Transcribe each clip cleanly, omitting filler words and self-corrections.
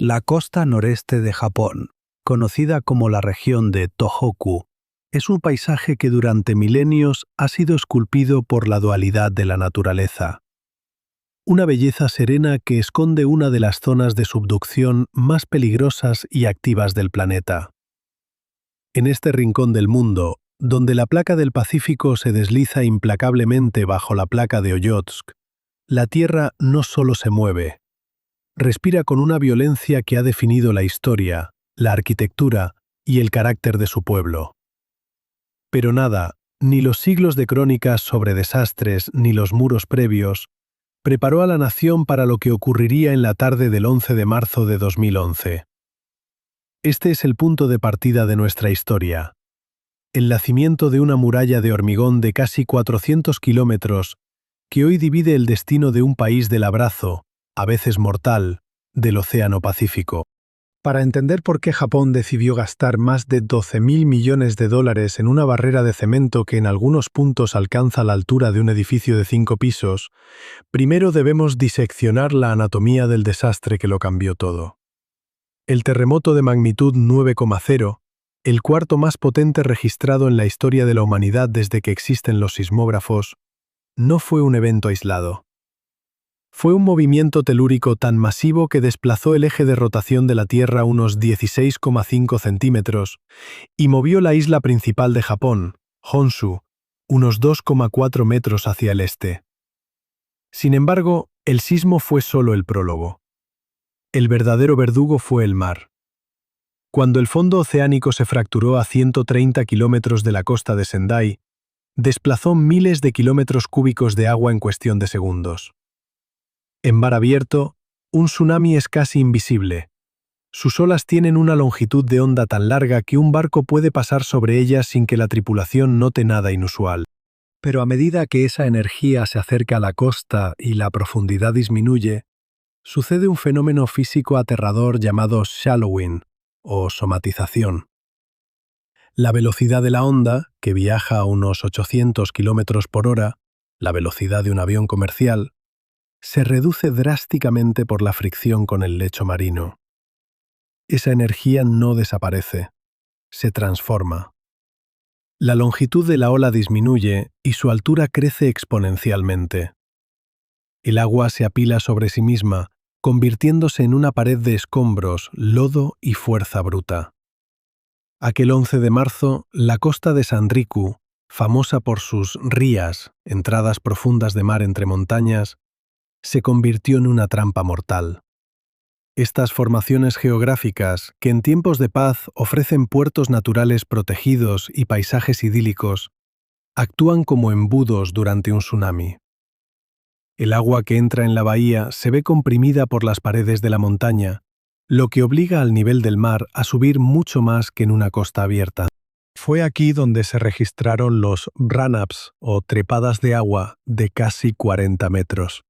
La costa noreste de Japón, conocida como la región de Tohoku, es un paisaje que durante milenios ha sido esculpido por la dualidad de la naturaleza. Una belleza serena que esconde una de las zonas de subducción más peligrosas y activas del planeta. En este rincón del mundo, donde la placa del Pacífico se desliza implacablemente bajo la placa de Okhotsk, la Tierra no solo se mueve, respira con una violencia que ha definido la historia, la arquitectura y el carácter de su pueblo. Pero nada, ni los siglos de crónicas sobre desastres ni los muros previos, preparó a la nación para lo que ocurriría en la tarde del 11 de marzo de 2011. Este es el punto de partida de nuestra historia. El nacimiento de una muralla de hormigón de casi 400 kilómetros que hoy divide el destino de un país del abrazo, a veces mortal, del Océano Pacífico. Para entender por qué Japón decidió gastar más de 12.000 millones de dólares en una barrera de cemento que en algunos puntos alcanza la altura de un edificio de 5 pisos, primero debemos diseccionar la anatomía del desastre que lo cambió todo. El terremoto de magnitud 9,0, el cuarto más potente registrado en la historia de la humanidad desde que existen los sismógrafos, no fue un evento aislado. Fue un movimiento telúrico tan masivo que desplazó el eje de rotación de la Tierra unos 16,5 centímetros y movió la isla principal de Japón, Honshu, unos 2,4 metros hacia el este. Sin embargo, el sismo fue solo el prólogo. El verdadero verdugo fue el mar. Cuando el fondo oceánico se fracturó a 130 kilómetros de la costa de Sendai, desplazó miles de kilómetros cúbicos de agua en cuestión de segundos. En mar abierto, un tsunami es casi invisible. Sus olas tienen una longitud de onda tan larga que un barco puede pasar sobre ellas sin que la tripulación note nada inusual. Pero a medida que esa energía se acerca a la costa y la profundidad disminuye, sucede un fenómeno físico aterrador llamado shallowing, o somatización. La velocidad de la onda, que viaja a unos 800 km por hora, la velocidad de un avión comercial, se reduce drásticamente por la fricción con el lecho marino. Esa energía no desaparece, se transforma. La longitud de la ola disminuye y su altura crece exponencialmente. El agua se apila sobre sí misma, convirtiéndose en una pared de escombros, lodo y fuerza bruta. Aquel 11 de marzo, la costa de Sanriku, famosa por sus rías, entradas profundas de mar entre montañas, se convirtió en una trampa mortal. Estas formaciones geográficas, que en tiempos de paz ofrecen puertos naturales protegidos y paisajes idílicos, actúan como embudos durante un tsunami. El agua que entra en la bahía se ve comprimida por las paredes de la montaña, lo que obliga al nivel del mar a subir mucho más que en una costa abierta. Fue aquí donde se registraron los run-ups o trepadas de agua de casi 40 metros.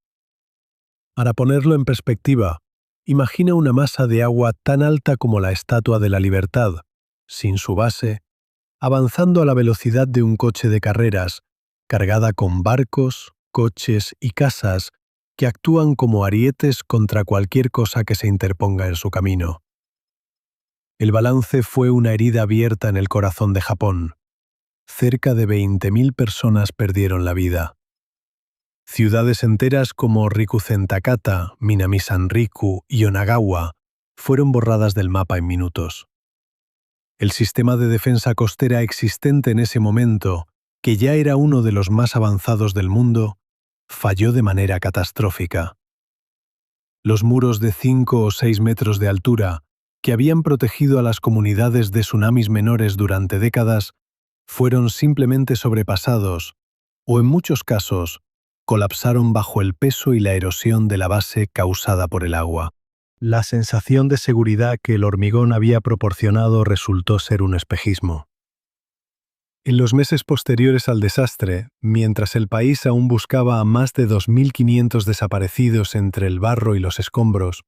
Para ponerlo en perspectiva, imagina una masa de agua tan alta como la Estatua de la Libertad, sin su base, avanzando a la velocidad de un coche de carreras, cargada con barcos, coches y casas que actúan como arietes contra cualquier cosa que se interponga en su camino. El balance fue una herida abierta en el corazón de Japón. Cerca de 20.000 personas perdieron la vida. Ciudades enteras como Rikuzen-Takata, Minami-Sanriku y Onagawa fueron borradas del mapa en minutos. El sistema de defensa costera existente en ese momento, que ya era uno de los más avanzados del mundo, falló de manera catastrófica. Los muros de 5 o 6 metros de altura, que habían protegido a las comunidades de tsunamis menores durante décadas, fueron simplemente sobrepasados, o en muchos casos, colapsaron bajo el peso y la erosión de la base causada por el agua. La sensación de seguridad que el hormigón había proporcionado resultó ser un espejismo. En los meses posteriores al desastre, mientras el país aún buscaba a más de 2.500 desaparecidos entre el barro y los escombros,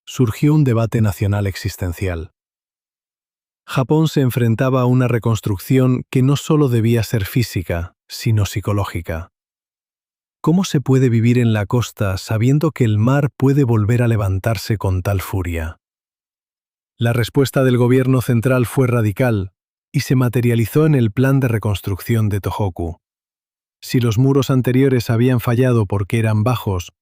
surgió un debate nacional existencial. Japón se enfrentaba a una reconstrucción que no solo debía ser física, sino psicológica. ¿Cómo se puede vivir en la costa sabiendo que el mar puede volver a levantarse con tal furia? La respuesta del gobierno central fue radical y se materializó en el plan de reconstrucción de Tohoku. Si los muros anteriores habían fallado porque eran bajos,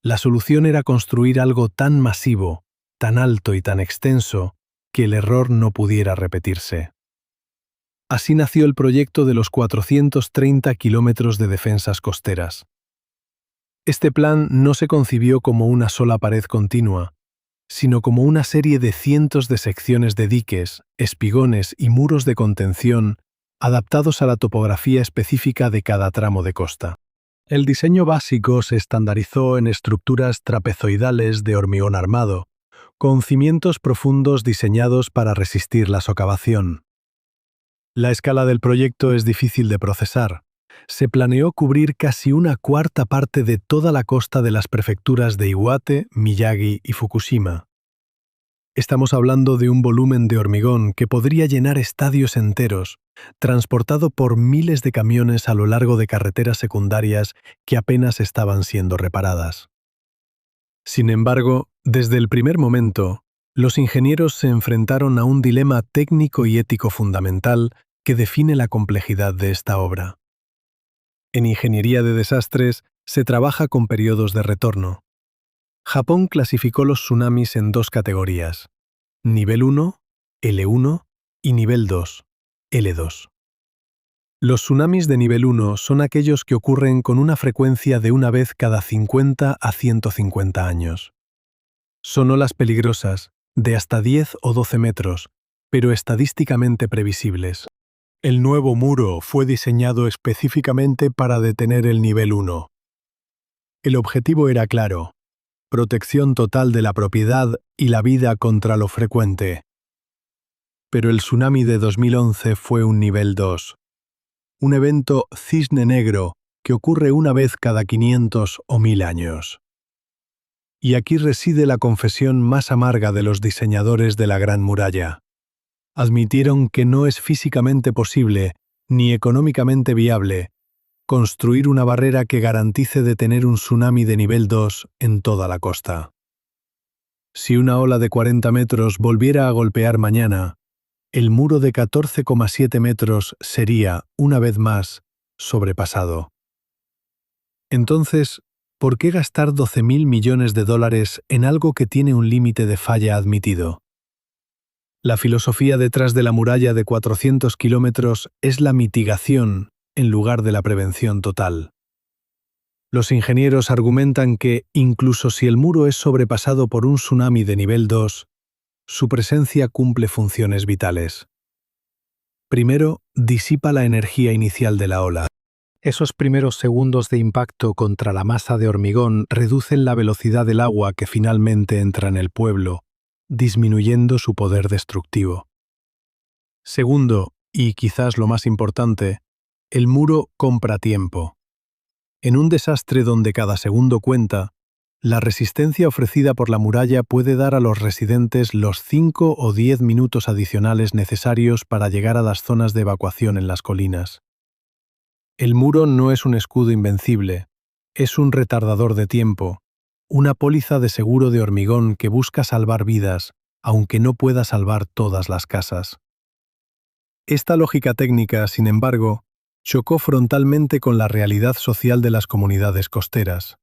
la solución era construir algo tan masivo, tan alto y tan extenso que el error no pudiera repetirse. Así nació el proyecto de los 430 kilómetros de defensas costeras. Este plan no se concibió como una sola pared continua, sino como una serie de cientos de secciones de diques, espigones y muros de contención adaptados a la topografía específica de cada tramo de costa. El diseño básico se estandarizó en estructuras trapezoidales de hormigón armado, con cimientos profundos diseñados para resistir la socavación. La escala del proyecto es difícil de procesar. Se planeó cubrir casi una cuarta parte de toda la costa de las prefecturas de Iwate, Miyagi y Fukushima. Estamos hablando de un volumen de hormigón que podría llenar estadios enteros, transportado por miles de camiones a lo largo de carreteras secundarias que apenas estaban siendo reparadas. Sin embargo, desde el primer momento, los ingenieros se enfrentaron a un dilema técnico y ético fundamental que define la complejidad de esta obra. En ingeniería de desastres se trabaja con periodos de retorno. Japón clasificó los tsunamis en dos categorías: nivel 1, L1, y nivel 2, L2. Los tsunamis de nivel 1 son aquellos que ocurren con una frecuencia de una vez cada 50 a 150 años. Son olas peligrosas, de hasta 10 o 12 metros, pero estadísticamente previsibles. El nuevo muro fue diseñado específicamente para detener el nivel 1. El objetivo era claro: protección total de la propiedad y la vida contra lo frecuente. Pero el tsunami de 2011 fue un nivel 2. Un evento cisne negro que ocurre una vez cada 500 o 1000 años. Y aquí reside la confesión más amarga de los diseñadores de la Gran Muralla. Admitieron que no es físicamente posible, ni económicamente viable, construir una barrera que garantice detener un tsunami de nivel 2 en toda la costa. Si una ola de 40 metros volviera a golpear mañana, el muro de 14,7 metros sería, una vez más, sobrepasado. Entonces, ¿por qué gastar 12.000 millones de dólares en algo que tiene un límite de falla admitido? La filosofía detrás de la muralla de 400 kilómetros es la mitigación en lugar de la prevención total. Los ingenieros argumentan que, incluso si el muro es sobrepasado por un tsunami de nivel 2, su presencia cumple funciones vitales. Primero, disipa la energía inicial de la ola. Esos primeros segundos de impacto contra la masa de hormigón reducen la velocidad del agua que finalmente entra en el pueblo, disminuyendo su poder destructivo. Segundo, y quizás lo más importante, el muro compra tiempo. En un desastre donde cada segundo cuenta, la resistencia ofrecida por la muralla puede dar a los residentes los 5 o 10 minutos adicionales necesarios para llegar a las zonas de evacuación en las colinas. El muro no es un escudo invencible, es un retardador de tiempo, una póliza de seguro de hormigón que busca salvar vidas, aunque no pueda salvar todas las casas. Esta lógica técnica, sin embargo, chocó frontalmente con la realidad social de las comunidades costeras.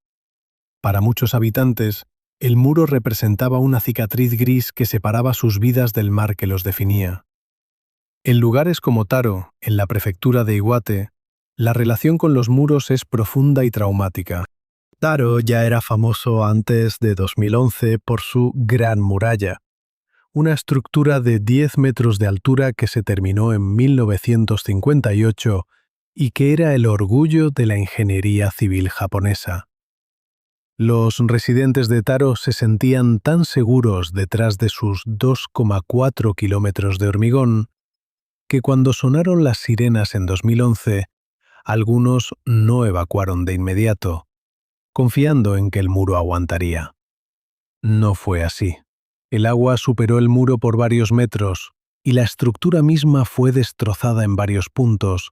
Para muchos habitantes, el muro representaba una cicatriz gris que separaba sus vidas del mar que los definía. En lugares como Taro, en la prefectura de Iwate, la relación con los muros es profunda y traumática. Taro ya era famoso antes de 2011 por su Gran Muralla, una estructura de 10 metros de altura que se terminó en 1958 y que era el orgullo de la ingeniería civil japonesa. Los residentes de Taro se sentían tan seguros detrás de sus 2,4 kilómetros de hormigón que cuando sonaron las sirenas en 2011, algunos no evacuaron de inmediato, confiando en que el muro aguantaría. No fue así. El agua superó el muro por varios metros y la estructura misma fue destrozada en varios puntos,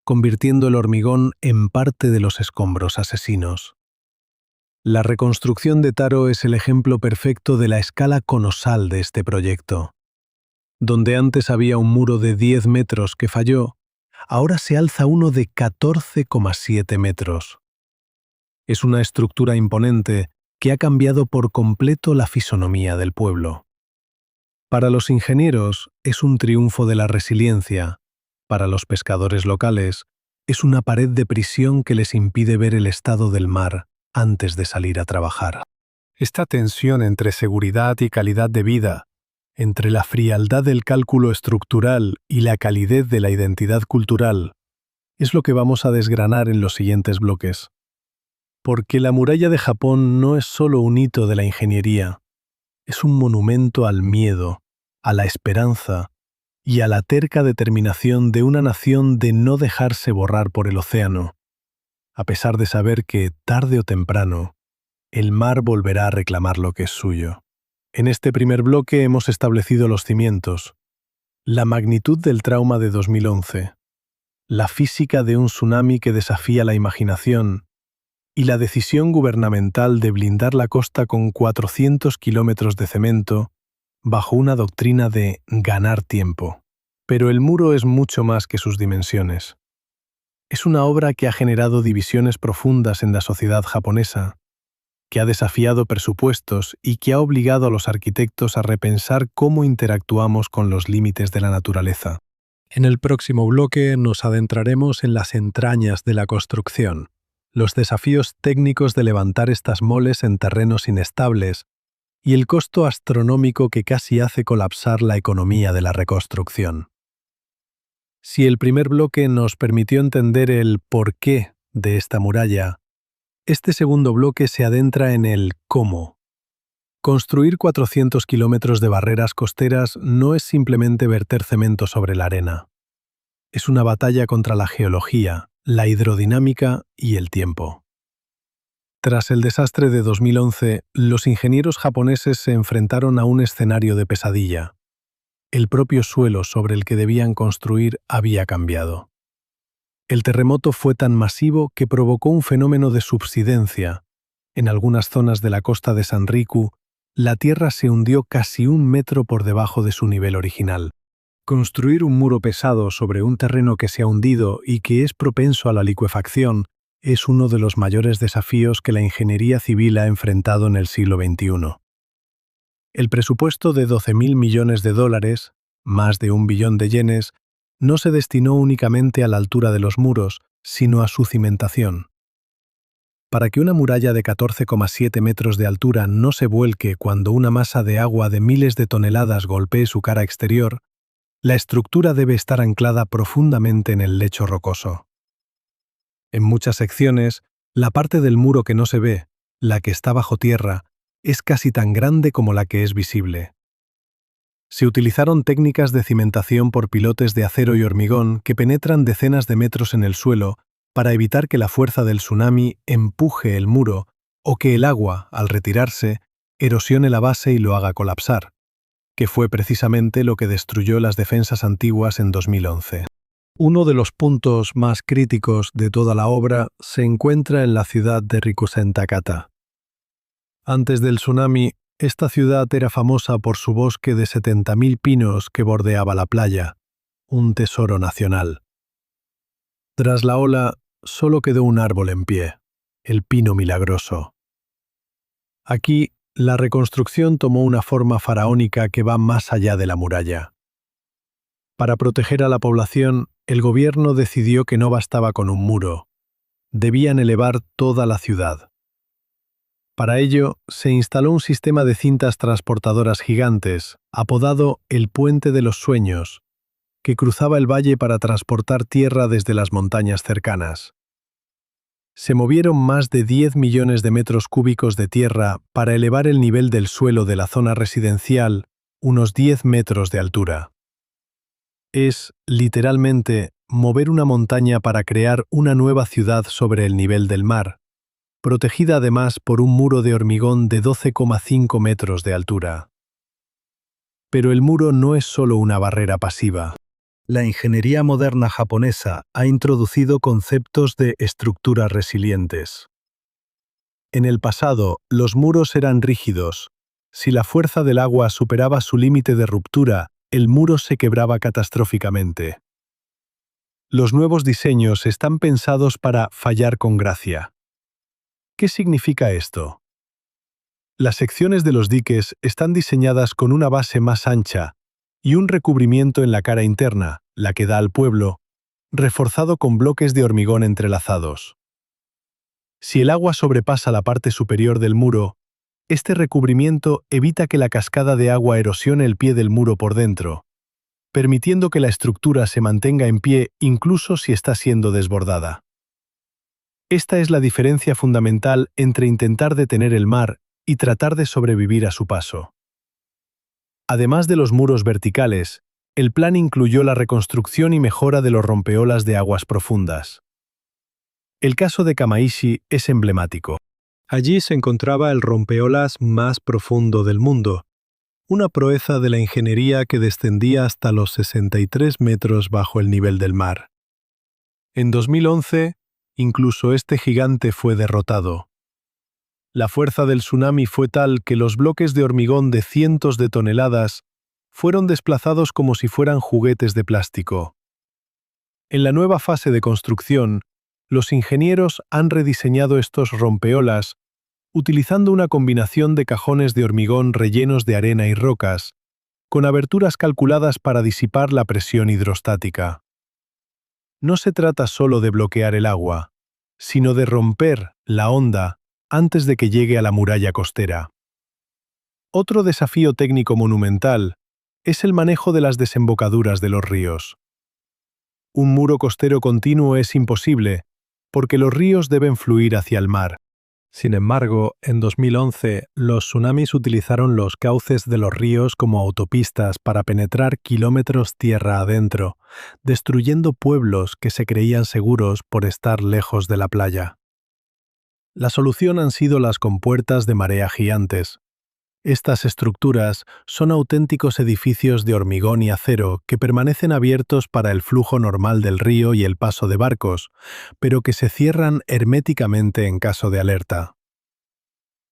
convirtiendo el hormigón en parte de los escombros asesinos. La reconstrucción de Taro es el ejemplo perfecto de la escala colosal de este proyecto. Donde antes había un muro de 10 metros que falló, ahora se alza uno de 14,7 metros. Es una estructura imponente que ha cambiado por completo la fisonomía del pueblo. Para los ingenieros es un triunfo de la resiliencia. Para los pescadores locales es una pared de prisión que les impide ver el estado del mar antes de salir a trabajar. Esta tensión entre seguridad y calidad de vida, entre la frialdad del cálculo estructural y la calidez de la identidad cultural, es lo que vamos a desgranar en los siguientes bloques. Porque la muralla de Japón no es solo un hito de la ingeniería, es un monumento al miedo, a la esperanza y a la terca determinación de una nación de no dejarse borrar por el océano, a pesar de saber que, tarde o temprano, el mar volverá a reclamar lo que es suyo. En este primer bloque hemos establecido los cimientos, la magnitud del trauma de 2011, la física de un tsunami que desafía la imaginación y la decisión gubernamental de blindar la costa con 400 kilómetros de cemento bajo una doctrina de ganar tiempo. Pero el muro es mucho más que sus dimensiones. Es una obra que ha generado divisiones profundas en la sociedad japonesa, que ha desafiado presupuestos y que ha obligado a los arquitectos a repensar cómo interactuamos con los límites de la naturaleza. En el próximo bloque nos adentraremos en las entrañas de la construcción, los desafíos técnicos de levantar estas moles en terrenos inestables y el costo astronómico que casi hace colapsar la economía de la reconstrucción. Si el primer bloque nos permitió entender el porqué de esta muralla, este segundo bloque se adentra en el cómo. Construir 400 kilómetros de barreras costeras no es simplemente verter cemento sobre la arena. Es una batalla contra la geología, la hidrodinámica y el tiempo. Tras el desastre de 2011, los ingenieros japoneses se enfrentaron a un escenario de pesadilla. El propio suelo sobre el que debían construir había cambiado. El terremoto fue tan masivo que provocó un fenómeno de subsidencia. En algunas zonas de la costa de Sanriku, la tierra se hundió casi 1 metro por debajo de su nivel original. Construir un muro pesado sobre un terreno que se ha hundido y que es propenso a la licuefacción es uno de los mayores desafíos que la ingeniería civil ha enfrentado en el siglo XXI. El presupuesto de $12.000 millones, más de 1 billón de yenes, no se destinó únicamente a la altura de los muros, sino a su cimentación. Para que una muralla de 14,7 metros de altura no se vuelque cuando una masa de agua de miles de toneladas golpee su cara exterior, la estructura debe estar anclada profundamente en el lecho rocoso. En muchas secciones, la parte del muro que no se ve, la que está bajo tierra, es casi tan grande como la que es visible. Se utilizaron técnicas de cimentación por pilotes de acero y hormigón que penetran decenas de metros en el suelo para evitar que la fuerza del tsunami empuje el muro o que el agua, al retirarse, erosione la base y lo haga colapsar, que fue precisamente lo que destruyó las defensas antiguas en 2011. Uno de los puntos más críticos de toda la obra se encuentra en la ciudad de Rikusen-Takata. Antes del tsunami, esta ciudad era famosa por su bosque de 70.000 pinos que bordeaba la playa, un tesoro nacional. Tras la ola, solo quedó un árbol en pie, el pino milagroso. Aquí, la reconstrucción tomó una forma faraónica que va más allá de la muralla. Para proteger a la población, el gobierno decidió que no bastaba con un muro. Debían elevar toda la ciudad. Para ello, se instaló un sistema de cintas transportadoras gigantes, apodado el Puente de los Sueños, que cruzaba el valle para transportar tierra desde las montañas cercanas. Se movieron más de 10 millones de metros cúbicos de tierra para elevar el nivel del suelo de la zona residencial unos 10 metros de altura. Es, literalmente, mover una montaña para crear una nueva ciudad sobre el nivel del mar, protegida además por un muro de hormigón de 12,5 metros de altura. Pero el muro no es solo una barrera pasiva. La ingeniería moderna japonesa ha introducido conceptos de estructuras resilientes. En el pasado, los muros eran rígidos. Si la fuerza del agua superaba su límite de ruptura, el muro se quebraba catastróficamente. Los nuevos diseños están pensados para fallar con gracia. ¿Qué significa esto? Las secciones de los diques están diseñadas con una base más ancha y un recubrimiento en la cara interna, la que da al pueblo, reforzado con bloques de hormigón entrelazados. Si el agua sobrepasa la parte superior del muro, este recubrimiento evita que la cascada de agua erosione el pie del muro por dentro, permitiendo que la estructura se mantenga en pie incluso si está siendo desbordada. Esta es la diferencia fundamental entre intentar detener el mar y tratar de sobrevivir a su paso. Además de los muros verticales, el plan incluyó la reconstrucción y mejora de los rompeolas de aguas profundas. El caso de Kamaishi es emblemático. Allí se encontraba el rompeolas más profundo del mundo, una proeza de la ingeniería que descendía hasta los 63 metros bajo el nivel del mar. En 2011, incluso este gigante fue derrotado. La fuerza del tsunami fue tal que los bloques de hormigón de cientos de toneladas fueron desplazados como si fueran juguetes de plástico. En la nueva fase de construcción, los ingenieros han rediseñado estos rompeolas utilizando una combinación de cajones de hormigón rellenos de arena y rocas, con aberturas calculadas para disipar la presión hidrostática. No se trata solo de bloquear el agua, sino de romper la onda antes de que llegue a la muralla costera. Otro desafío técnico monumental es el manejo de las desembocaduras de los ríos. Un muro costero continuo es imposible, porque los ríos deben fluir hacia el mar. Sin embargo, en 2011, los tsunamis utilizaron los cauces de los ríos como autopistas para penetrar kilómetros tierra adentro, destruyendo pueblos que se creían seguros por estar lejos de la playa. La solución han sido las compuertas de marea gigantes. Estas estructuras son auténticos edificios de hormigón y acero que permanecen abiertos para el flujo normal del río y el paso de barcos, pero que se cierran herméticamente en caso de alerta.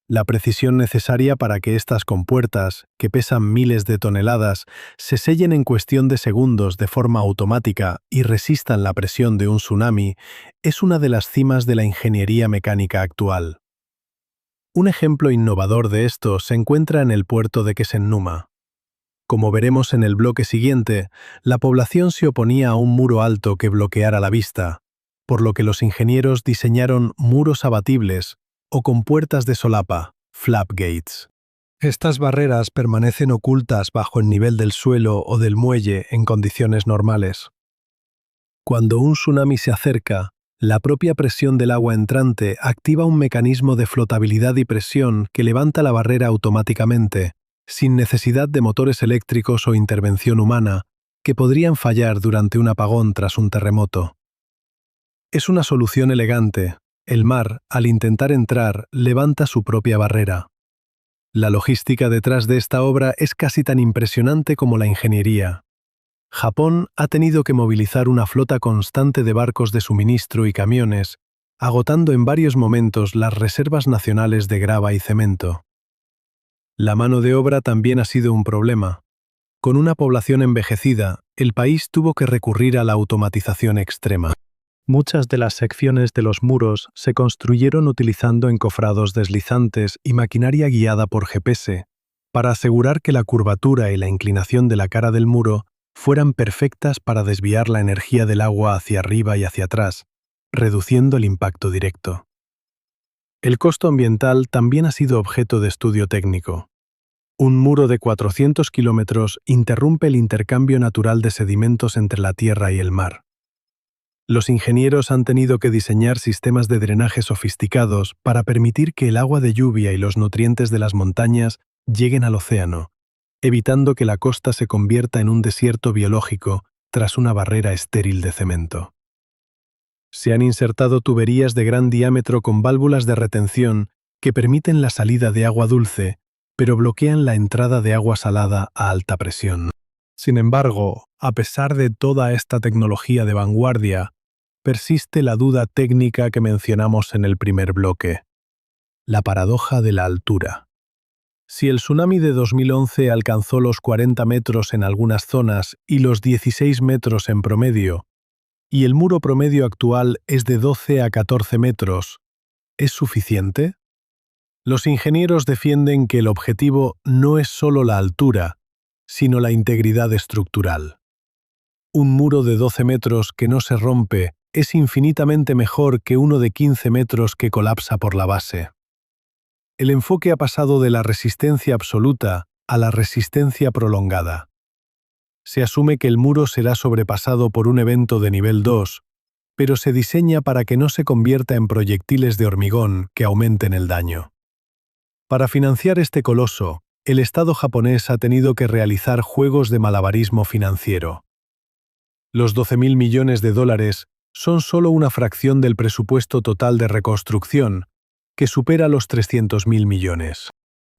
La precisión necesaria para que estas compuertas, que pesan miles de toneladas, se sellen en cuestión de segundos de forma automática y resistan la presión de un tsunami, es una de las cimas de la ingeniería mecánica actual. Un ejemplo innovador de esto se encuentra en el puerto de Kesennuma. Como veremos en el bloque siguiente, la población se oponía a un muro alto que bloqueara la vista, por lo que los ingenieros diseñaron muros abatibles o con puertas de solapa, flap gates. Estas barreras permanecen ocultas bajo el nivel del suelo o del muelle en condiciones normales. Cuando un tsunami se acerca, la propia presión del agua entrante activa un mecanismo de flotabilidad y presión que levanta la barrera automáticamente, sin necesidad de motores eléctricos o intervención humana, que podrían fallar durante un apagón tras un terremoto. Es una solución elegante. El mar, al intentar entrar, levanta su propia barrera. La logística detrás de esta obra es casi tan impresionante como la ingeniería. Japón ha tenido que movilizar una flota constante de barcos de suministro y camiones, agotando en varios momentos las reservas nacionales de grava y cemento. La mano de obra también ha sido un problema. Con una población envejecida, el país tuvo que recurrir a la automatización extrema. Muchas de las secciones de los muros se construyeron utilizando encofrados deslizantes y maquinaria guiada por GPS, para asegurar que la curvatura y la inclinación de la cara del muro fueran perfectas para desviar la energía del agua hacia arriba y hacia atrás, reduciendo el impacto directo. El costo ambiental también ha sido objeto de estudio técnico. Un muro de 400 kilómetros interrumpe el intercambio natural de sedimentos entre la tierra y el mar. Los ingenieros han tenido que diseñar sistemas de drenaje sofisticados para permitir que el agua de lluvia y los nutrientes de las montañas lleguen al océano, evitando que la costa se convierta en un desierto biológico tras una barrera estéril de cemento. Se han insertado tuberías de gran diámetro con válvulas de retención que permiten la salida de agua dulce, pero bloquean la entrada de agua salada a alta presión. Sin embargo, a pesar de toda esta tecnología de vanguardia, persiste la duda técnica que mencionamos en el primer bloque: la paradoja de la altura. Si el tsunami de 2011 alcanzó los 40 metros en algunas zonas y los 16 metros en promedio, y el muro promedio actual es de 12 a 14 metros, ¿es suficiente? Los ingenieros defienden que el objetivo no es solo la altura, sino la integridad estructural. Un muro de 12 metros que no se rompe es infinitamente mejor que uno de 15 metros que colapsa por la base. El enfoque ha pasado de la resistencia absoluta a la resistencia prolongada. Se asume que el muro será sobrepasado por un evento de nivel 2, pero se diseña para que no se convierta en proyectiles de hormigón que aumenten el daño. Para financiar este coloso, el Estado japonés ha tenido que realizar juegos de malabarismo financiero. Los 12.000 millones de dólares son solo una fracción del presupuesto total de reconstrucción, que supera los 300.000 millones.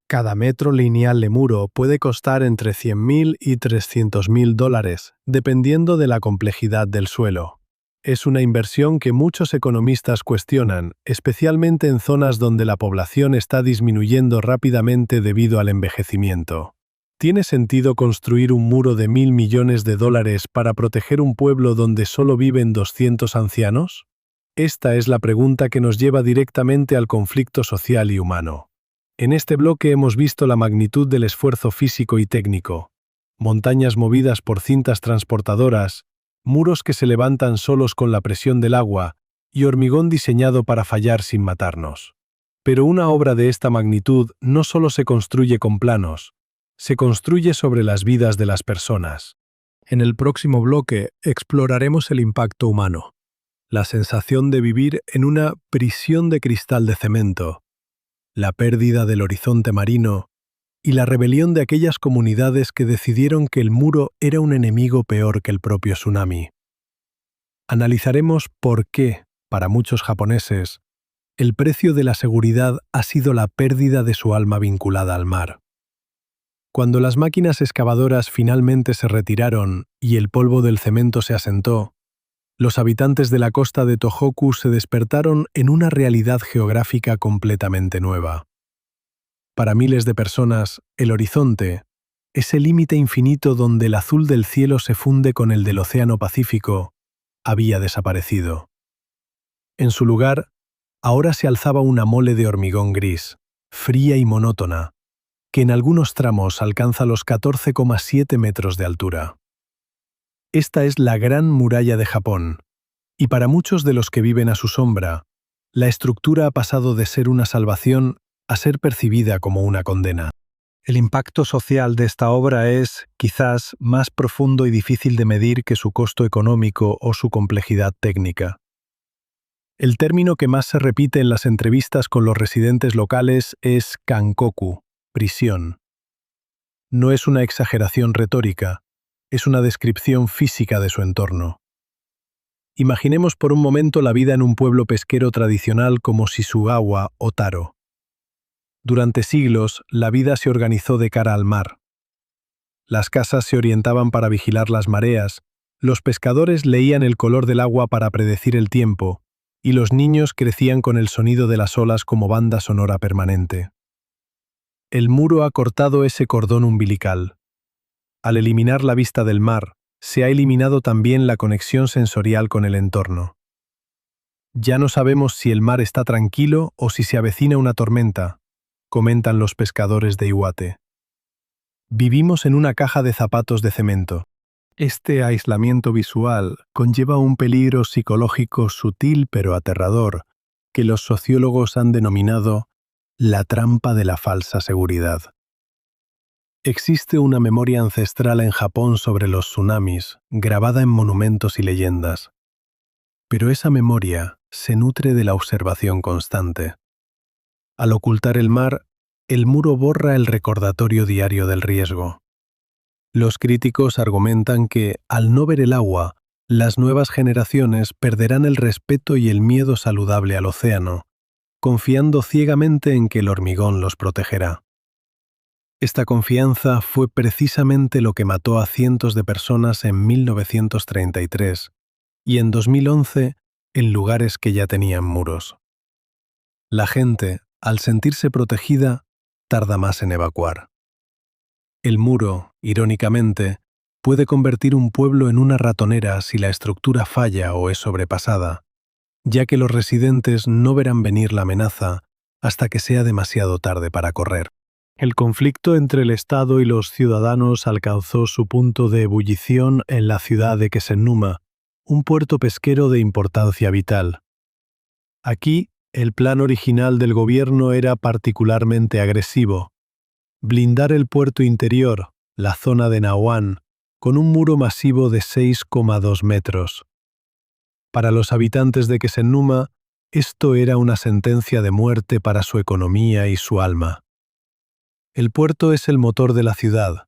Cada metro lineal de muro puede costar entre 100.000 y 300.000 dólares, dependiendo de la complejidad del suelo. Es una inversión que muchos economistas cuestionan, especialmente en zonas donde la población está disminuyendo rápidamente debido al envejecimiento. ¿Tiene sentido construir un muro de 1.000 millones de dólares para proteger un pueblo donde solo viven 200 ancianos? Esta es la pregunta que nos lleva directamente al conflicto social y humano. En este bloque hemos visto la magnitud del esfuerzo físico y técnico, montañas movidas por cintas transportadoras, muros que se levantan solos con la presión del agua y hormigón diseñado para fallar sin matarnos. Pero una obra de esta magnitud no solo se construye con planos, se construye sobre las vidas de las personas. En el próximo bloque exploraremos el impacto humano, la sensación de vivir en una prisión de cristal de cemento, la pérdida del horizonte marino y la rebelión de aquellas comunidades que decidieron que el muro era un enemigo peor que el propio tsunami. Analizaremos por qué, para muchos japoneses, el precio de la seguridad ha sido la pérdida de su alma vinculada al mar. Cuando las máquinas excavadoras finalmente se retiraron y el polvo del cemento se asentó, los habitantes de la costa de Tohoku se despertaron en una realidad geográfica completamente nueva. Para miles de personas, el horizonte, ese límite infinito donde el azul del cielo se funde con el del Océano Pacífico, había desaparecido. En su lugar, ahora se alzaba una mole de hormigón gris, fría y monótona, que en algunos tramos alcanza los 14,7 metros de altura. Esta es la Gran Muralla de Japón, y para muchos de los que viven a su sombra, la estructura ha pasado de ser una salvación a ser percibida como una condena. El impacto social de esta obra es, quizás, más profundo y difícil de medir que su costo económico o su complejidad técnica. El término que más se repite en las entrevistas con los residentes locales es kankoku, prisión. No es una exageración retórica, es una descripción física de su entorno. Imaginemos por un momento la vida en un pueblo pesquero tradicional como Shisugawa o Taro. Durante siglos, la vida se organizó de cara al mar. Las casas se orientaban para vigilar las mareas, los pescadores leían el color del agua para predecir el tiempo, y los niños crecían con el sonido de las olas como banda sonora permanente. El muro ha cortado ese cordón umbilical. Al eliminar la vista del mar, se ha eliminado también la conexión sensorial con el entorno. Ya no sabemos si el mar está tranquilo o si se avecina una tormenta, comentan los pescadores de Iwate. Vivimos en una caja de zapatos de cemento. Este aislamiento visual conlleva un peligro psicológico sutil pero aterrador, que los sociólogos han denominado la trampa de la falsa seguridad. Existe una memoria ancestral en Japón sobre los tsunamis, grabada en monumentos y leyendas. Pero esa memoria se nutre de la observación constante. Al ocultar el mar, el muro borra el recordatorio diario del riesgo. Los críticos argumentan que, al no ver el agua, las nuevas generaciones perderán el respeto y el miedo saludable al océano, confiando ciegamente en que el hormigón los protegerá. Esta confianza fue precisamente lo que mató a cientos de personas en 1933 y en 2011 en lugares que ya tenían muros. La gente, al sentirse protegida, tarda más en evacuar. El muro, irónicamente, puede convertir un pueblo en una ratonera si la estructura falla o es sobrepasada, ya que los residentes no verán venir la amenaza hasta que sea demasiado tarde para correr. El conflicto entre el Estado y los ciudadanos alcanzó su punto de ebullición en la ciudad de Kesennuma, un puerto pesquero de importancia vital. Aquí, el plan original del gobierno era particularmente agresivo: blindar el puerto interior, la zona de Nahuán, con un muro masivo de 6,2 metros. Para los habitantes de Kesennuma, esto era una sentencia de muerte para su economía y su alma. El puerto es el motor de la ciudad.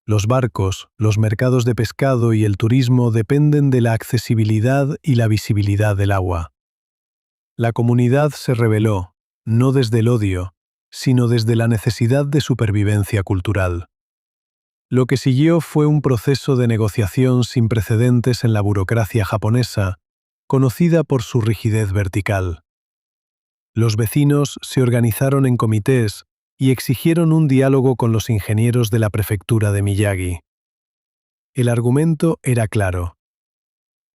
Los barcos, los mercados de pescado y el turismo dependen de la accesibilidad y la visibilidad del agua. La comunidad se rebeló, no desde el odio, sino desde la necesidad de supervivencia cultural. Lo que siguió fue un proceso de negociación sin precedentes en la burocracia japonesa, conocida por su rigidez vertical. Los vecinos se organizaron en comités y exigieron un diálogo con los ingenieros de la prefectura de Miyagi. El argumento era claro: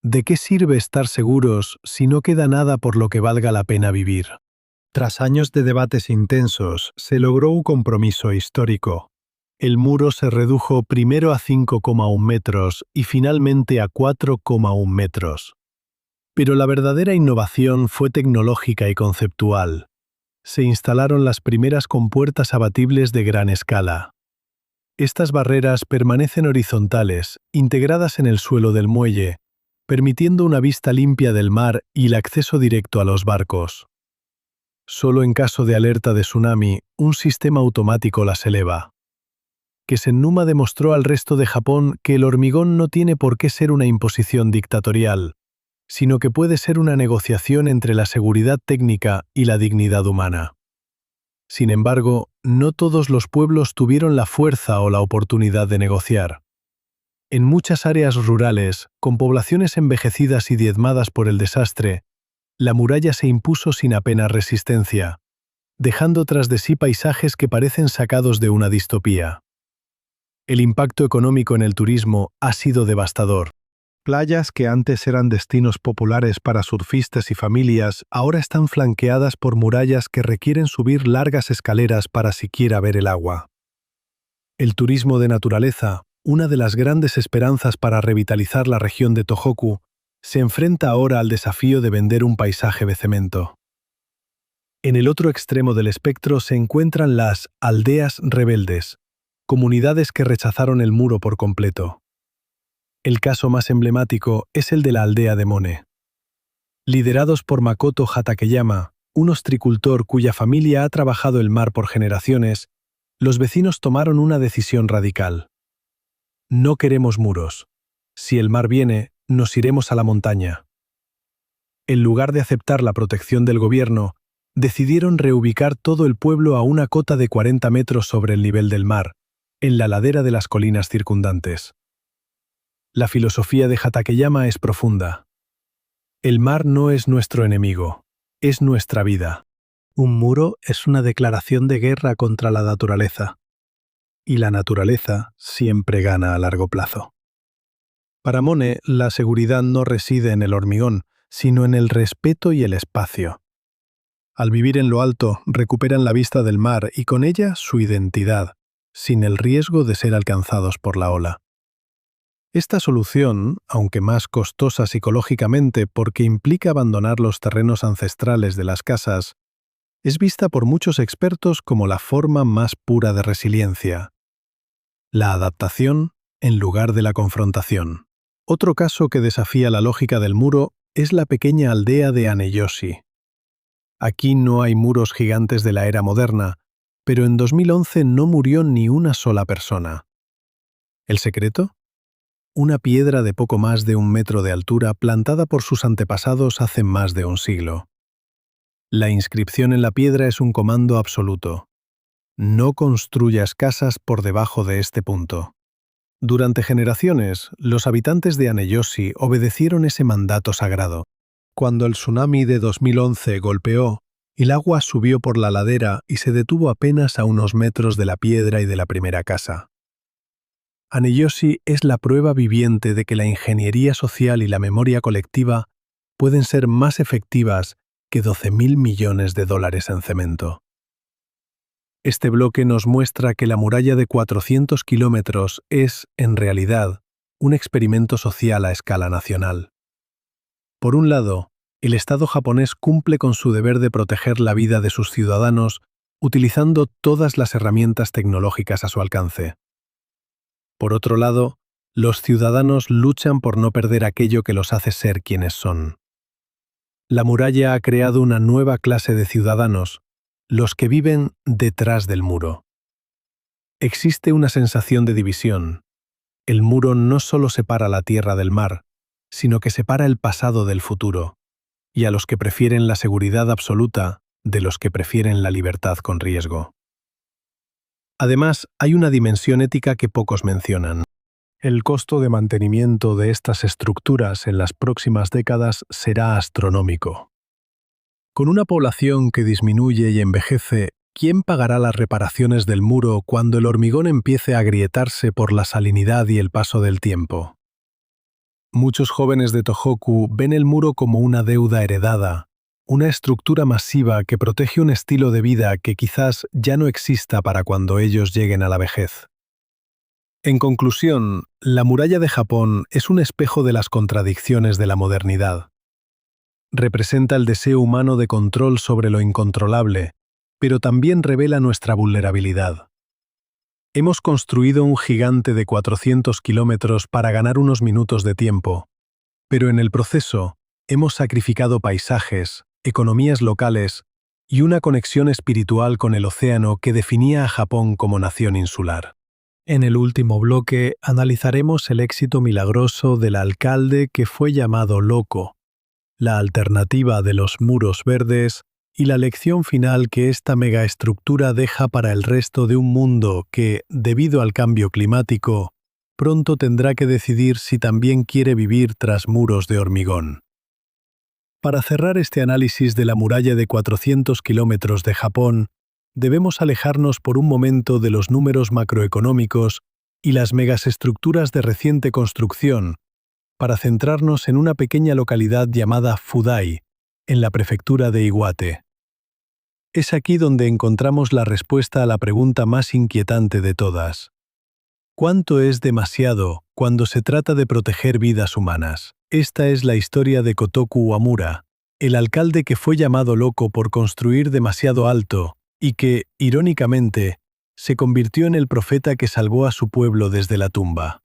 ¿de qué sirve estar seguros si no queda nada por lo que valga la pena vivir? Tras años de debates intensos, se logró un compromiso histórico. El muro se redujo primero a 5,1 metros y finalmente a 4,1 metros. Pero la verdadera innovación fue tecnológica y conceptual. Se instalaron las primeras compuertas abatibles de gran escala. Estas barreras permanecen horizontales, integradas en el suelo del muelle, permitiendo una vista limpia del mar y el acceso directo a los barcos. Solo en caso de alerta de tsunami, un sistema automático las eleva. Kesennuma demostró al resto de Japón que el hormigón no tiene por qué ser una imposición dictatorial, sino que puede ser una negociación entre la seguridad técnica y la dignidad humana. Sin embargo, no todos los pueblos tuvieron la fuerza o la oportunidad de negociar. En muchas áreas rurales, con poblaciones envejecidas y diezmadas por el desastre, la muralla se impuso sin apenas resistencia, dejando tras de sí paisajes que parecen sacados de una distopía. El impacto económico en el turismo ha sido devastador. Playas que antes eran destinos populares para surfistas y familias ahora están flanqueadas por murallas que requieren subir largas escaleras para siquiera ver el agua. El turismo de naturaleza, una de las grandes esperanzas para revitalizar la región de Tohoku, se enfrenta ahora al desafío de vender un paisaje de cemento. En el otro extremo del espectro se encuentran las aldeas rebeldes, comunidades que rechazaron el muro por completo. El caso más emblemático es el de la aldea de Mone. Liderados por Makoto Hatakeyama, un ostricultor cuya familia ha trabajado el mar por generaciones, los vecinos tomaron una decisión radical. No queremos muros. Si el mar viene, nos iremos a la montaña. En lugar de aceptar la protección del gobierno, decidieron reubicar todo el pueblo a una cota de 40 metros sobre el nivel del mar, en la ladera de las colinas circundantes. La filosofía de Hatakeyama es profunda. El mar no es nuestro enemigo, es nuestra vida. Un muro es una declaración de guerra contra la naturaleza. Y la naturaleza siempre gana a largo plazo. Para Mone, la seguridad no reside en el hormigón, sino en el respeto y el espacio. Al vivir en lo alto, recuperan la vista del mar y con ella su identidad, sin el riesgo de ser alcanzados por la ola. Esta solución, aunque más costosa psicológicamente porque implica abandonar los terrenos ancestrales de las casas, es vista por muchos expertos como la forma más pura de resiliencia. La adaptación en lugar de la confrontación. Otro caso que desafía la lógica del muro es la pequeña aldea de Aneyoshi. Aquí no hay muros gigantes de la era moderna, pero en 2011 no murió ni una sola persona. ¿El secreto? Una piedra de poco más de 1 metro de altura plantada por sus antepasados hace más de un siglo. La inscripción en la piedra es un comando absoluto. No construyas casas por debajo de este punto. Durante generaciones, los habitantes de Aneyoshi obedecieron ese mandato sagrado. Cuando el tsunami de 2011 golpeó, El agua subió por la ladera y se detuvo apenas a unos metros de la piedra y de la primera casa. Aneyoshi es la prueba viviente de que la ingeniería social y la memoria colectiva pueden ser más efectivas que 12.000 millones de dólares en cemento. Este bloque nos muestra que la muralla de 400 kilómetros es, en realidad, un experimento social a escala nacional. Por un lado, el Estado japonés cumple con su deber de proteger la vida de sus ciudadanos utilizando todas las herramientas tecnológicas a su alcance. Por otro lado, los ciudadanos luchan por no perder aquello que los hace ser quienes son. La muralla ha creado una nueva clase de ciudadanos, los que viven detrás del muro. Existe una sensación de división. El muro no solo separa la tierra del mar, sino que separa el pasado del futuro, y a los que prefieren la seguridad absoluta de los que prefieren la libertad con riesgo. Además, hay una dimensión ética que pocos mencionan. El costo de mantenimiento de estas estructuras en las próximas décadas será astronómico. Con una población que disminuye y envejece, ¿quién pagará las reparaciones del muro cuando el hormigón empiece a agrietarse por la salinidad y el paso del tiempo? Muchos jóvenes de Tohoku ven el muro como una deuda heredada, una estructura masiva que protege un estilo de vida que quizás ya no exista para cuando ellos lleguen a la vejez. En conclusión, la muralla de Japón es un espejo de las contradicciones de la modernidad. Representa el deseo humano de control sobre lo incontrolable, pero también revela nuestra vulnerabilidad. Hemos construido un gigante de 400 kilómetros para ganar unos minutos de tiempo, pero en el proceso hemos sacrificado paisajes, economías locales y una conexión espiritual con el océano que definía a Japón como nación insular. En el último bloque analizaremos el éxito milagroso del alcalde que fue llamado loco, la alternativa de los muros verdes y la lección final que esta megaestructura deja para el resto de un mundo que, debido al cambio climático, pronto tendrá que decidir si también quiere vivir tras muros de hormigón. Para cerrar este análisis de la muralla de 400 kilómetros de Japón, debemos alejarnos por un momento de los números macroeconómicos y las megaestructuras de reciente construcción, para centrarnos en una pequeña localidad llamada Fudai, en la prefectura de Iwate. Es aquí donde encontramos la respuesta a la pregunta más inquietante de todas. ¿Cuánto es demasiado cuando se trata de proteger vidas humanas? Esta es la historia de Kotoku Uemura, el alcalde que fue llamado loco por construir demasiado alto y que, irónicamente, se convirtió en el profeta que salvó a su pueblo desde la tumba.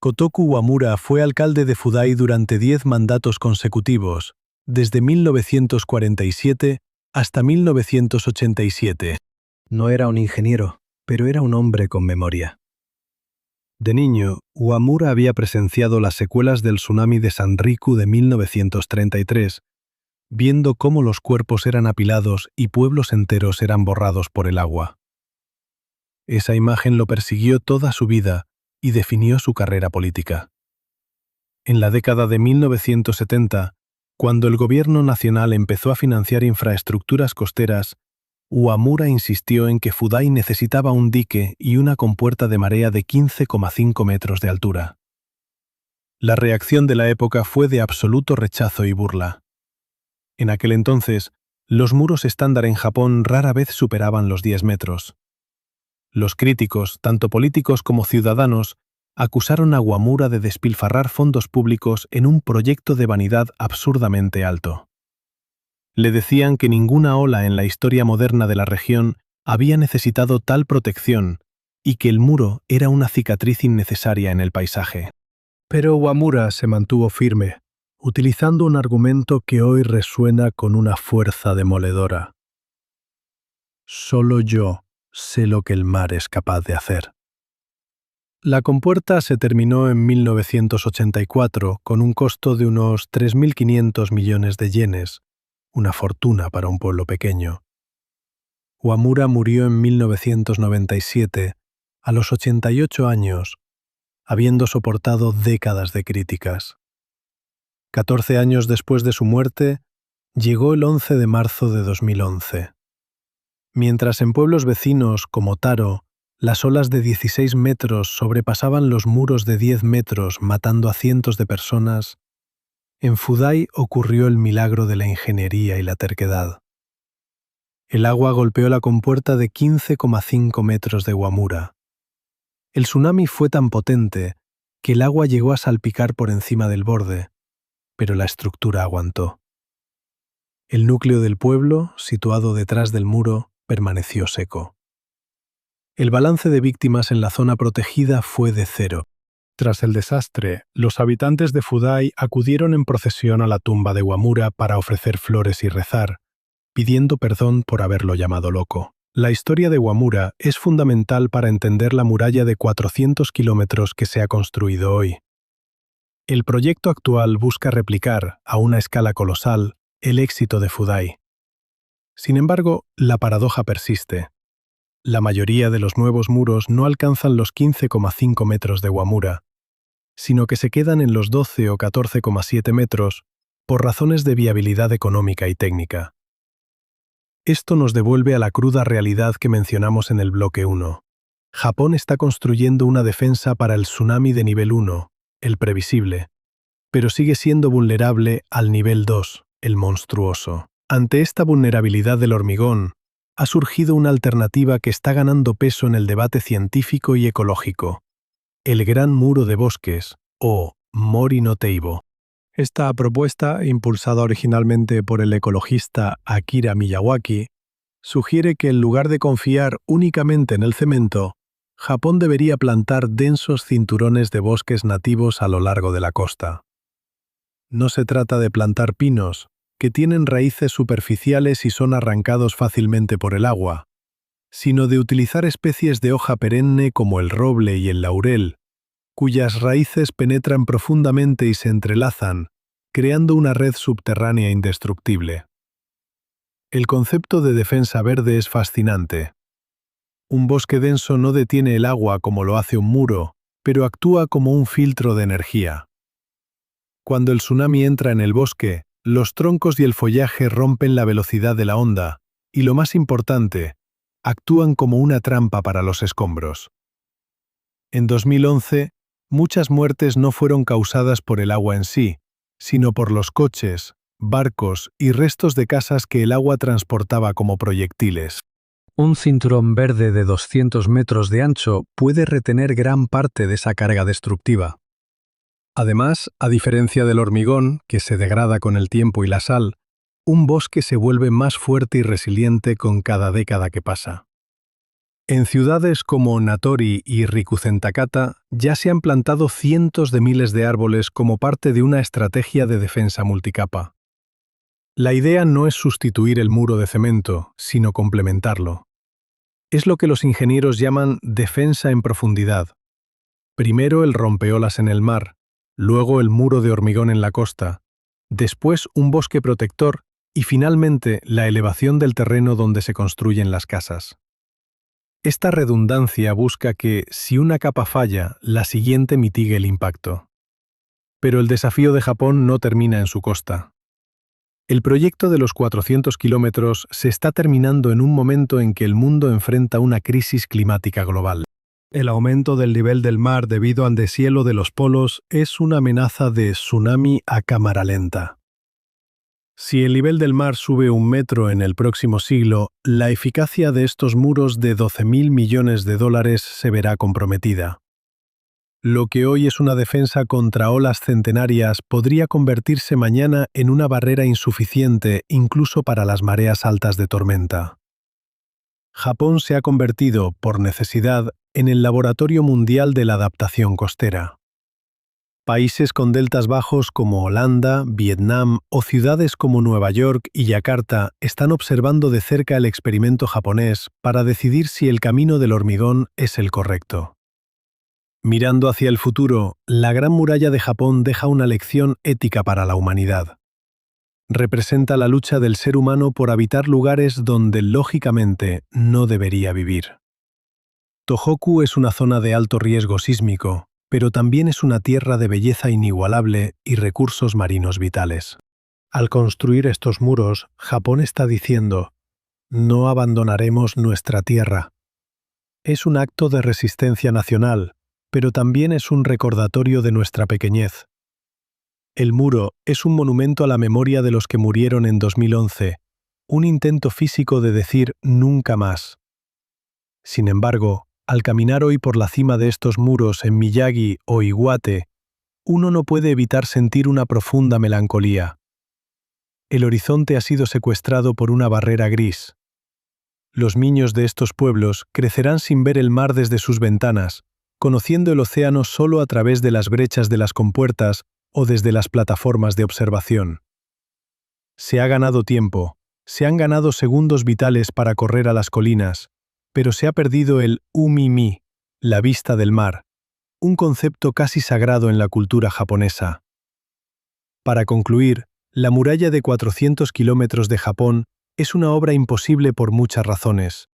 Kotoku Uemura fue alcalde de Fudai durante 10 mandatos consecutivos, desde 1947 hasta 1987. No era un ingeniero, pero era un hombre con memoria. De niño, Uemura había presenciado las secuelas del tsunami de Sanriku de 1933, viendo cómo los cuerpos eran apilados y pueblos enteros eran borrados por el agua. Esa imagen lo persiguió toda su vida y definió su carrera política. En la década de 1970, cuando el gobierno nacional empezó a financiar infraestructuras costeras, Uemura insistió en que Fudai necesitaba un dique y una compuerta de marea de 15,5 metros de altura. La reacción de la época fue de absoluto rechazo y burla. En aquel entonces, los muros estándar en Japón rara vez superaban los 10 metros. Los críticos, tanto políticos como ciudadanos, acusaron a Uemura de despilfarrar fondos públicos en un proyecto de vanidad absurdamente alto. Le decían que ninguna ola en la historia moderna de la región había necesitado tal protección y que el muro era una cicatriz innecesaria en el paisaje. Pero Uemura se mantuvo firme, utilizando un argumento que hoy resuena con una fuerza demoledora. Solo yo sé lo que el mar es capaz de hacer. La compuerta se terminó en 1984 con un costo de unos 3.500 millones de yenes, una fortuna para un pueblo pequeño. Uemura murió en 1997, a los 88 años, habiendo soportado décadas de críticas. 14 años después de su muerte, Llegó el 11 de marzo de 2011. Mientras en pueblos vecinos como Taro, las olas de 16 metros sobrepasaban los muros de 10 metros matando a cientos de personas, en Fudai ocurrió el milagro de la ingeniería y la terquedad. El agua golpeó la compuerta de 15,5 metros de Wamura. El tsunami fue tan potente que el agua llegó a salpicar por encima del borde, pero la estructura aguantó. El núcleo del pueblo, situado detrás del muro, permaneció seco. El balance de víctimas en la zona protegida fue de 0. Tras el desastre, los habitantes de Fudai acudieron en procesión a la tumba de Wamura para ofrecer flores y rezar, pidiendo perdón por haberlo llamado loco. La historia de Wamura es fundamental para entender la muralla de 400 kilómetros que se ha construido hoy. El proyecto actual busca replicar, a una escala colosal, el éxito de Fudai. Sin embargo, la paradoja persiste. La mayoría de los nuevos muros no alcanzan los 15,5 metros de Wamura, sino que se quedan en los 12 o 14,7 metros por razones de viabilidad económica y técnica. Esto nos devuelve a la cruda realidad que mencionamos en el bloque 1. Japón está construyendo una defensa para el tsunami de nivel 1, el previsible, pero sigue siendo vulnerable al nivel 2, el monstruoso. Ante esta vulnerabilidad del hormigón, ha surgido una alternativa que está ganando peso en el debate científico y ecológico: el Gran Muro de Bosques, o Mori no Teibo. Esta propuesta, impulsada originalmente por el ecologista Akira Miyawaki, sugiere que en lugar de confiar únicamente en el cemento, Japón debería plantar densos cinturones de bosques nativos a lo largo de la costa. No se trata de plantar pinos, que tienen raíces superficiales y son arrancados fácilmente por el agua, sino de utilizar especies de hoja perenne como el roble y el laurel, cuyas raíces penetran profundamente y se entrelazan, creando una red subterránea indestructible. El concepto de defensa verde es fascinante. Un bosque denso no detiene el agua como lo hace un muro, pero actúa como un filtro de energía. Cuando el tsunami entra en el bosque, los troncos y el follaje rompen la velocidad de la onda, y lo más importante, actúan como una trampa para los escombros. En 2011, muchas muertes no fueron causadas por el agua en sí, sino por los coches, barcos y restos de casas que el agua transportaba como proyectiles. Un cinturón verde de 200 metros de ancho puede retener gran parte de esa carga destructiva. Además, a diferencia del hormigón, que se degrada con el tiempo y la sal, un bosque se vuelve más fuerte y resiliente con cada década que pasa. En ciudades como Natori y Rikuzentakata ya se han plantado cientos de miles de árboles como parte de una estrategia de defensa multicapa. La idea no es sustituir el muro de cemento, sino complementarlo. Es lo que los ingenieros llaman defensa en profundidad. Primero el rompeolas en el mar, luego el muro de hormigón en la costa, después un bosque protector y finalmente la elevación del terreno donde se construyen las casas. Esta redundancia busca que, si una capa falla, la siguiente mitigue el impacto. Pero el desafío de Japón no termina en su costa. El proyecto de los 400 kilómetros se está terminando en un momento en que el mundo enfrenta una crisis climática global. El aumento del nivel del mar debido al deshielo de los polos es una amenaza de tsunami a cámara lenta. Si el nivel del mar sube 1 metro en el próximo siglo, la eficacia de estos muros de $12.000 millones se verá comprometida. Lo que hoy es una defensa contra olas centenarias podría convertirse mañana en una barrera insuficiente incluso para las mareas altas de tormenta. Japón se ha convertido, por necesidad, en el laboratorio mundial de la adaptación costera. Países con deltas bajos como Holanda, Vietnam o ciudades como Nueva York y Yakarta están observando de cerca el experimento japonés para decidir si el camino del hormigón es el correcto. Mirando hacia el futuro, la Gran Muralla de Japón deja una lección ética para la humanidad. Representa la lucha del ser humano por habitar lugares donde, lógicamente, no debería vivir. Tohoku es una zona de alto riesgo sísmico, pero también es una tierra de belleza inigualable y recursos marinos vitales. Al construir estos muros, Japón está diciendo: no abandonaremos nuestra tierra. Es un acto de resistencia nacional, pero también es un recordatorio de nuestra pequeñez. El muro es un monumento a la memoria de los que murieron en 2011, un intento físico de decir nunca más. Sin embargo, al caminar hoy por la cima de estos muros en Miyagi o Iwate, uno no puede evitar sentir una profunda melancolía. El horizonte ha sido secuestrado por una barrera gris. Los niños de estos pueblos crecerán sin ver el mar desde sus ventanas, conociendo el océano solo a través de las brechas de las compuertas o desde las plataformas de observación. Se ha ganado tiempo, se han ganado segundos vitales para correr a las colinas, pero se ha perdido el umimi, la vista del mar, un concepto casi sagrado en la cultura japonesa. Para concluir, la muralla de 400 kilómetros de Japón es una obra imposible por muchas razones.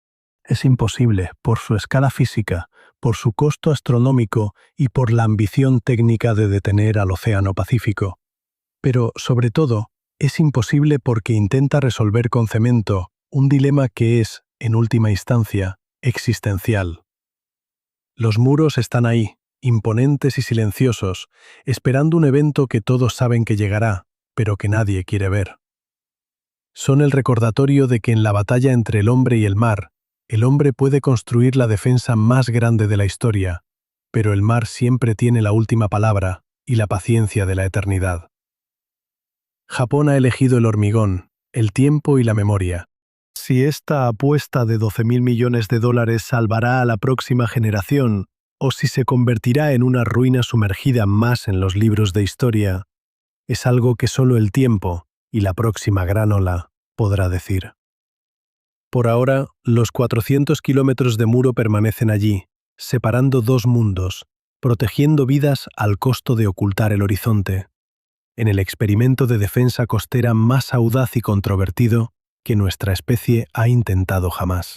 Es imposible por su escala física, por su costo astronómico y por la ambición técnica de detener al Océano Pacífico. Pero, sobre todo, es imposible porque intenta resolver con cemento un dilema que es, en última instancia, existencial. Los muros están ahí, imponentes y silenciosos, esperando un evento que todos saben que llegará, pero que nadie quiere ver. Son el recordatorio de que en la batalla entre el hombre y el mar, el hombre puede construir la defensa más grande de la historia, pero el mar siempre tiene la última palabra y la paciencia de la eternidad. Japón ha elegido el hormigón, el tiempo y la memoria. Si esta apuesta de 12.000 millones de dólares salvará a la próxima generación, o si se convertirá en una ruina sumergida más en los libros de historia, es algo que solo el tiempo y la próxima gran ola podrá decir. Por ahora, los 400 kilómetros de muro permanecen allí, separando dos mundos, protegiendo vidas al costo de ocultar el horizonte, en el experimento de defensa costera más audaz y controvertido que nuestra especie ha intentado jamás.